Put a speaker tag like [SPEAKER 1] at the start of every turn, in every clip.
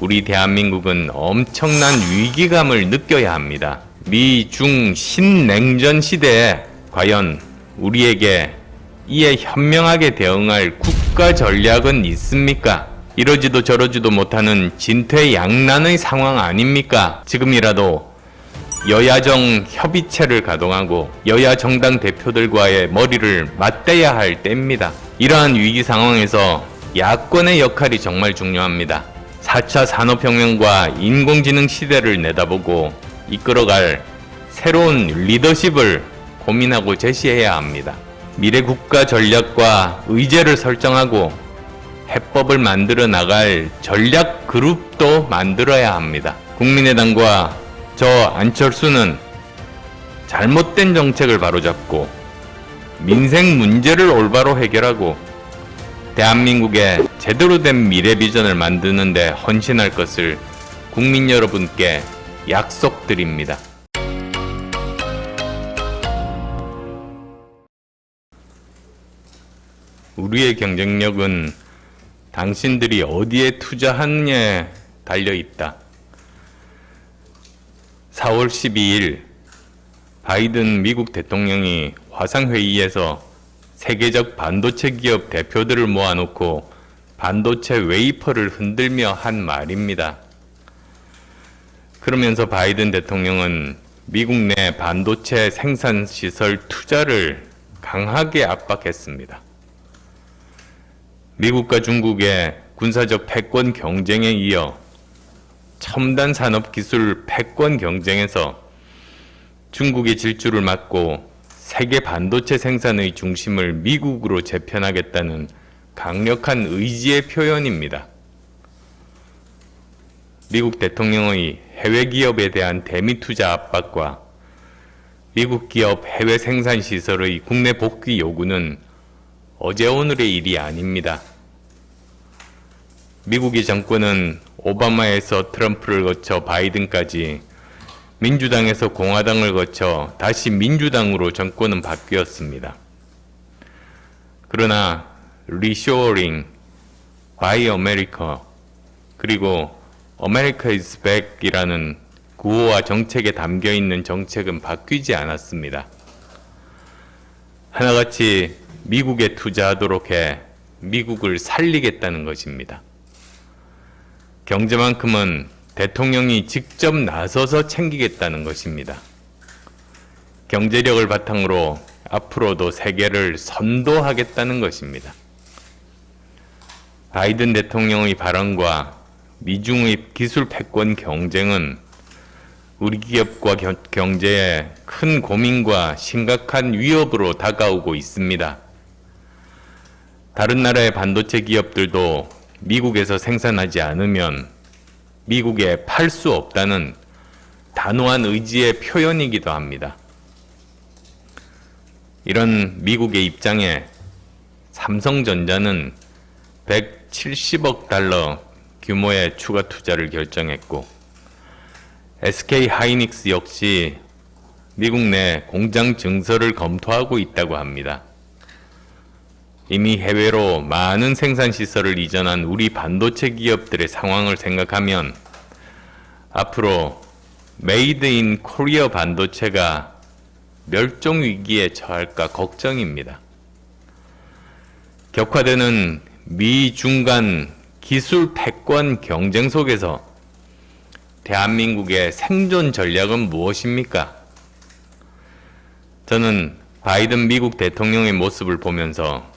[SPEAKER 1] 우리 대한민국은 엄청난 위기감을 느껴야 합니다. 미, 중, 신냉전 시대에 과연 우리에게 이에 현명하게 대응할 국가 전략은 있습니까? 이러지도 저러지도 못하는 진퇴양난의 상황 아닙니까? 지금이라도 여야정 협의체를 가동하고 여야 정당 대표들과의 머리를 맞대야 할 때입니다. 이러한 위기 상황에서 야권의 역할이 정말 중요합니다. 4차 산업혁명과 인공지능 시대를 내다보고 이끌어갈 새로운 리더십을 고민하고 제시해야 합니다. 미래 국가 전략과 의제를 설정하고 해법을 만들어 나갈 전략 그룹도 만들어야 합니다. 국민의당과 저 안철수는 잘못된 정책을 바로잡고 민생 문제를 올바로 해결하고 대한민국의 제대로 된 미래 비전을 만드는 데 헌신할 것을 국민 여러분께 약속드립니다. 우리의 경쟁력은 당신들이 어디에 투자하느냐에 달려있다. 4월 12일 바이든 미국 대통령이 화상회의에서 세계적 반도체 기업 대표들을 모아놓고 반도체 웨이퍼를 흔들며 한 말입니다. 그러면서 바이든 대통령은 미국 내 반도체 생산 시설 투자를 강하게 압박했습니다. 미국과 중국의 군사적 패권 경쟁에 이어 첨단 산업 기술 패권 경쟁에서 중국의 질주를 막고 세계 반도체 생산의 중심을 미국으로 재편하겠다는 강력한 의지의 표현입니다. 미국 대통령의 해외 기업에 대한 대미 투자 압박과 미국 기업 해외 생산 시설의 국내 복귀 요구는 어제 오늘의 일이 아닙니다. 미국의 정권은 오바마에서 트럼프를 거쳐 바이든까지 민주당에서 공화당을 거쳐 다시 민주당으로 정권은 바뀌었습니다. 그러나 리쇼어링, 바이 아메리카, 그리고 아메리카 이즈 백이라는 구호와 정책에 담겨있는 정책은 바뀌지 않았습니다. 하나같이 미국에 투자하도록 해 미국을 살리겠다는 것입니다. 경제만큼은 대통령이 직접 나서서 챙기겠다는 것입니다. 경제력을 바탕으로 앞으로도 세계를 선도하겠다는 것입니다. 바이든 대통령의 발언과 미중의 기술 패권 경쟁은 우리 기업과 경제에 큰 고민과 심각한 위협으로 다가오고 있습니다. 다른 나라의 반도체 기업들도 미국에서 생산하지 않으면 미국에 팔 수 없다는 단호한 의지의 표현이기도 합니다. 이런 미국의 입장에 삼성전자는 170억 달러 규모의 추가 투자를 결정했고 SK 하이닉스 역시 미국 내 공장 증설을 검토하고 있다고 합니다. 이미 해외로 많은 생산 시설을 이전한 우리 반도체 기업들의 상황을 생각하면 앞으로 메이드 인 코리아 반도체가 멸종 위기에 처할까 걱정입니다. 격화되는 미-중 간 기술 패권 경쟁 속에서 대한민국의 생존 전략은 무엇입니까? 저는 바이든 미국 대통령의 모습을 보면서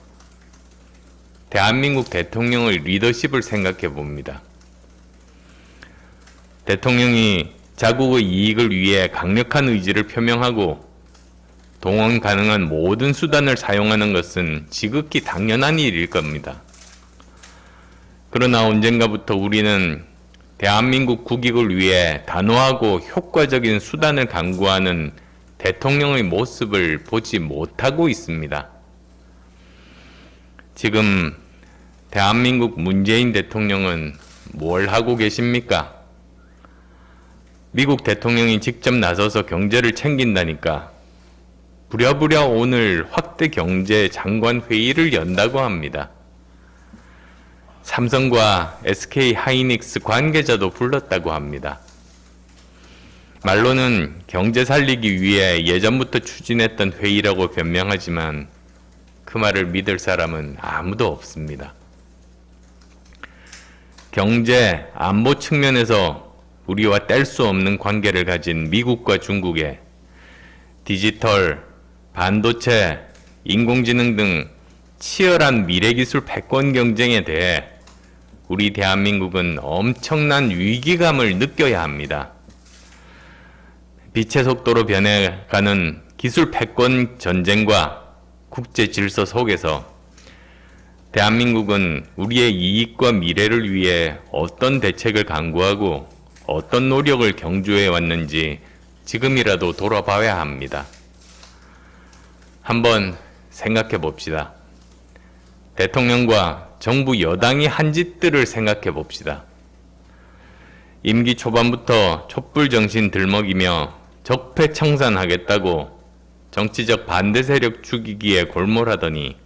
[SPEAKER 1] 대한민국 대통령의 리더십을 생각해 봅니다. 대통령이 자국의 이익을 위해 강력한 의지를 표명하고 동원 가능한 모든 수단을 사용하는 것은 지극히 당연한 일일 겁니다. 그러나 언젠가부터 우리는 대한민국 국익을 위해 단호하고 효과적인 수단을 강구하는 대통령의 모습을 보지 못하고 있습니다. 지금 대한민국 문재인 대통령은 뭘 하고 계십니까? 미국 대통령이 직접 나서서 경제를 챙긴다니까 부랴부랴 오늘 확대 경제 장관 회의를 연다고 합니다. 삼성과 SK 하이닉스 관계자도 불렀다고 합니다. 말로는 경제 살리기 위해 예전부터 추진했던 회의라고 변명하지만 그 말을 믿을 사람은 아무도 없습니다. 경제, 안보 측면에서 우리와 뗄 수 없는 관계를 가진 미국과 중국의 디지털, 반도체, 인공지능 등 치열한 미래기술 패권 경쟁에 대해 우리 대한민국은 엄청난 위기감을 느껴야 합니다. 빛의 속도로 변해가는 기술 패권 전쟁과 국제 질서 속에서 대한민국은 우리의 이익과 미래를 위해 어떤 대책을 강구하고 어떤 노력을 경주해 왔는지 지금이라도 돌아봐야 합니다. 한번 생각해 봅시다. 대통령과 정부 여당이 한 짓들을 생각해 봅시다. 임기 초반부터 촛불정신 들먹이며 적폐청산하겠다고 정치적 반대 세력 죽이기에 골몰하더니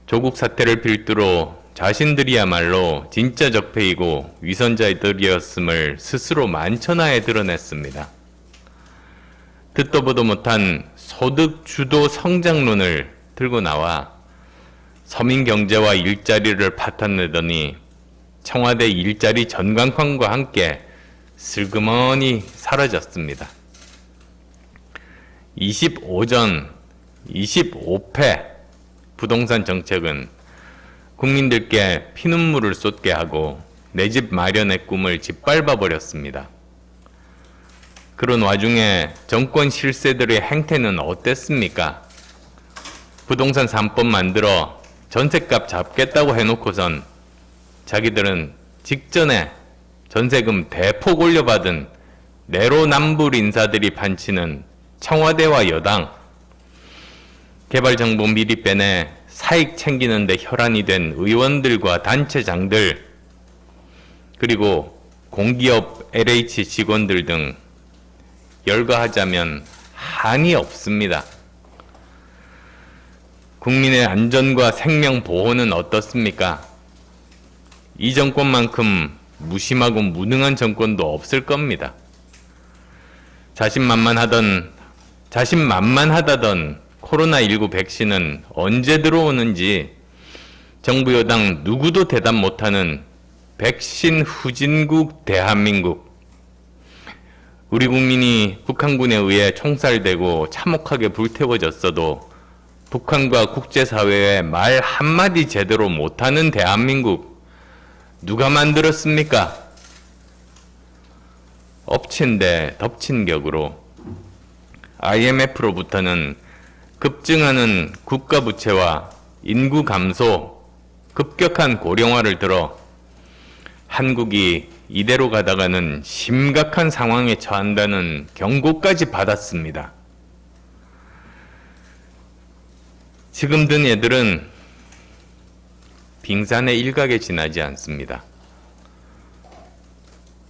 [SPEAKER 1] 조국 사태를 필두로 자신들이야말로 진짜 적폐이고 위선자들이었음을 스스로 만천하에 드러냈습니다. 듣도 보도 못한 소득 주도 성장론을 들고 나와 서민 경제와 일자리를 파탄내더니 청와대 일자리 전광판과 함께 슬그머니 사라졌습니다. 25전, 25패 부동산 정책은 국민들께 피눈물을 쏟게 하고 내 집 마련의 꿈을 짓밟아 버렸습니다. 그런 와중에 정권 실세들의 행태는 어땠습니까? 부동산 3법 만들어 전셋값 잡겠다고 해놓고선 자기들은 직전에 전세금 대폭 올려받은 내로남불 인사들이 판치는 청와대와 여당, 개발정보 미리 빼내 사익 챙기는 데 혈안이 된 의원들과 단체장들, 그리고 공기업 LH 직원들 등 열거하자면 한이 없습니다. 국민의 안전과 생명 보호는 어떻습니까? 이 정권만큼 무심하고 무능한 정권도 없을 겁니다. 자신만만하다던 코로나19 백신은 언제 들어오는지 정부 여당 누구도 대답 못하는 백신 후진국 대한민국. 우리 국민이 북한군에 의해 총살되고 참혹하게 불태워졌어도 북한과 국제사회에 말 한마디 제대로 못하는 대한민국 누가 만들었습니까? 엎친 데 덮친 격으로 IMF로부터는 급증하는 국가 부채와 인구 감소, 급격한 고령화를 들어 한국이 이대로 가다가는 심각한 상황에 처한다는 경고까지 받았습니다. 지금 든 애들은 빙산의 일각에 지나지 않습니다.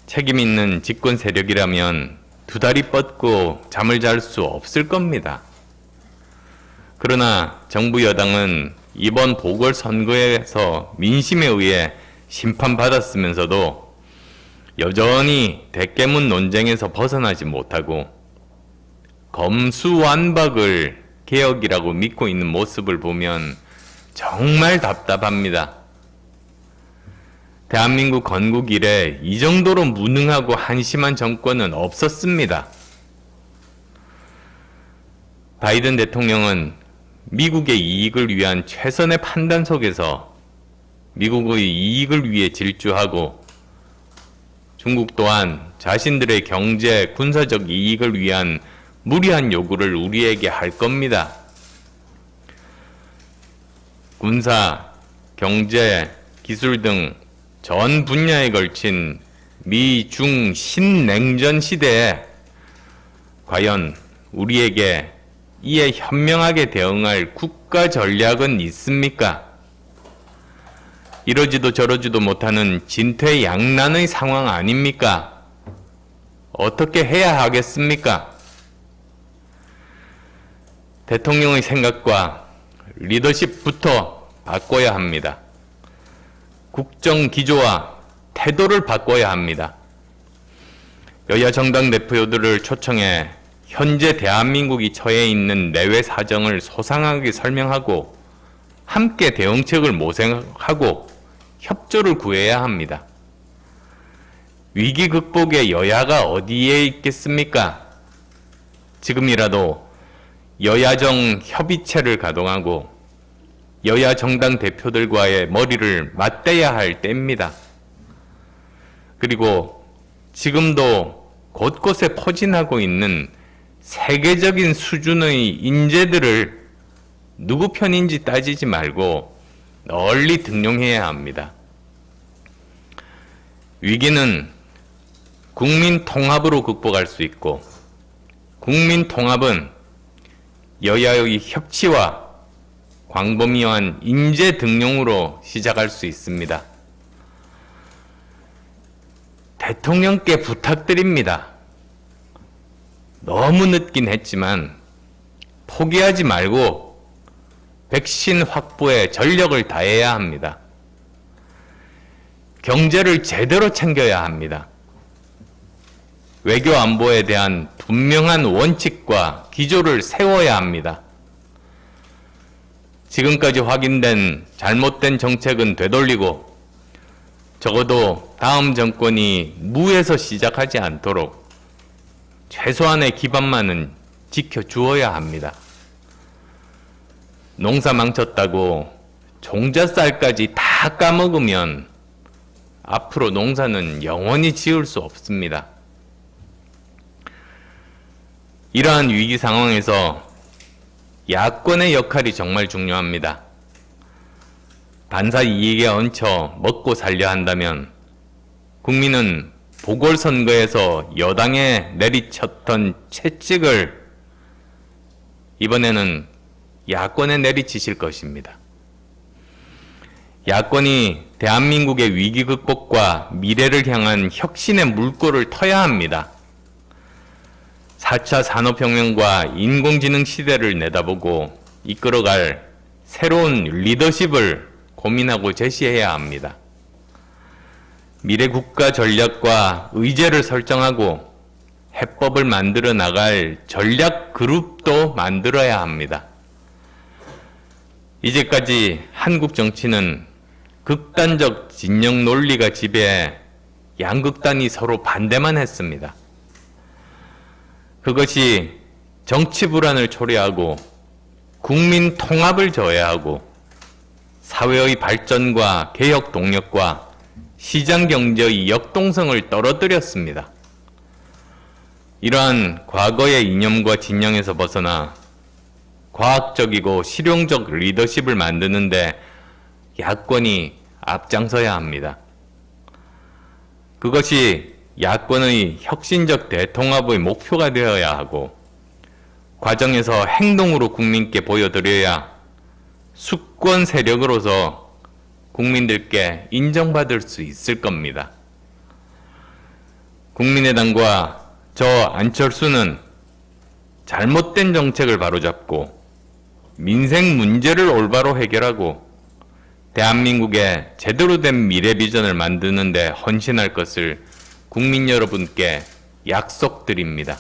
[SPEAKER 1] 책임 있는 집권 세력이라면 두 다리 뻗고 잠을 잘 수 없을 겁니다. 그러나 정부 여당은 이번 보궐선거에서 민심에 의해 심판받았으면서도 여전히 대깨문 논쟁에서 벗어나지 못하고 검수완박을 개혁이라고 믿고 있는 모습을 보면 정말 답답합니다. 대한민국 건국 이래 이 정도로 무능하고 한심한 정권은 없었습니다. 바이든 대통령은 미국의 이익을 위한 최선의 판단 속에서 미국의 이익을 위해 질주하고 중국 또한 자신들의 경제, 군사적 이익을 위한 무리한 요구를 우리에게 할 겁니다. 군사, 경제, 기술 등 전 분야에 걸친 미, 중, 신냉전 시대에 과연 우리에게 이에 현명하게 대응할 국가 전략은 있습니까? 이러지도 저러지도 못하는 진퇴양난의 상황 아닙니까? 어떻게 해야 하겠습니까? 대통령의 생각과 리더십부터 바꿔야 합니다. 국정 기조와 태도를 바꿔야 합니다. 여야 정당 대표들을 초청해 현재 대한민국이 처해 있는 내외 사정을 소상하게 설명하고 함께 대응책을 모색하고 협조를 구해야 합니다. 위기 극복에 여야가 어디에 있겠습니까? 지금이라도 여야정 협의체를 가동하고 여야 정당 대표들과의 머리를 맞대야 할 때입니다. 그리고 지금도 곳곳에 포진하고 있는 세계적인 수준의 인재들을 누구 편인지 따지지 말고 널리 등용해야 합니다. 위기는 국민 통합으로 극복할 수 있고 국민 통합은 여야의 협치와 광범위한 인재 등용으로 시작할 수 있습니다. 대통령께 부탁드립니다. 너무 늦긴 했지만 포기하지 말고 백신 확보에 전력을 다해야 합니다. 경제를 제대로 챙겨야 합니다. 외교 안보에 대한 분명한 원칙과 기조를 세워야 합니다. 지금까지 확인된 잘못된 정책은 되돌리고 적어도 다음 정권이 무에서 시작하지 않도록 최소한의 기반만은 지켜주어야 합니다. 농사 망쳤다고 종자쌀까지 다 까먹으면 앞으로 농사는 영원히 지을 수 없습니다. 이러한 위기 상황에서 야권의 역할이 정말 중요합니다. 반사 이익에 얹혀 먹고 살려 한다면 국민은 보궐선거에서 여당에 내리쳤던 채찍을 이번에는 야권에 내리치실 것입니다. 야권이 대한민국의 위기 극복과 미래를 향한 혁신의 물꼬를 터야 합니다. 4차 산업혁명과 인공지능 시대를 내다보고 이끌어갈 새로운 리더십을 고민하고 제시해야 합니다. 미래 국가 전략과 의제를 설정하고 해법을 만들어 나갈 전략 그룹도 만들어야 합니다. 이제까지 한국 정치는 극단적 진영 논리가 지배해 양극단이 서로 반대만 했습니다. 그것이 정치 불안을 초래하고 국민 통합을 저해하고 사회의 발전과 개혁 동력과 시장 경제의 역동성을 떨어뜨렸습니다. 이러한 과거의 이념과 진영에서 벗어나 과학적이고 실용적 리더십을 만드는데 야권이 앞장서야 합니다. 그것이 야권의 혁신적 대통합의 목표가 되어야 하고 과정에서 행동으로 국민께 보여드려야 수권 세력으로서 국민들께 인정받을 수 있을 겁니다. 국민의당과 저 안철수는 잘못된 정책을 바로잡고 민생 문제를 올바로 해결하고 대한민국의 제대로 된 미래 비전을 만드는 데 헌신할 것을 국민 여러분께 약속드립니다.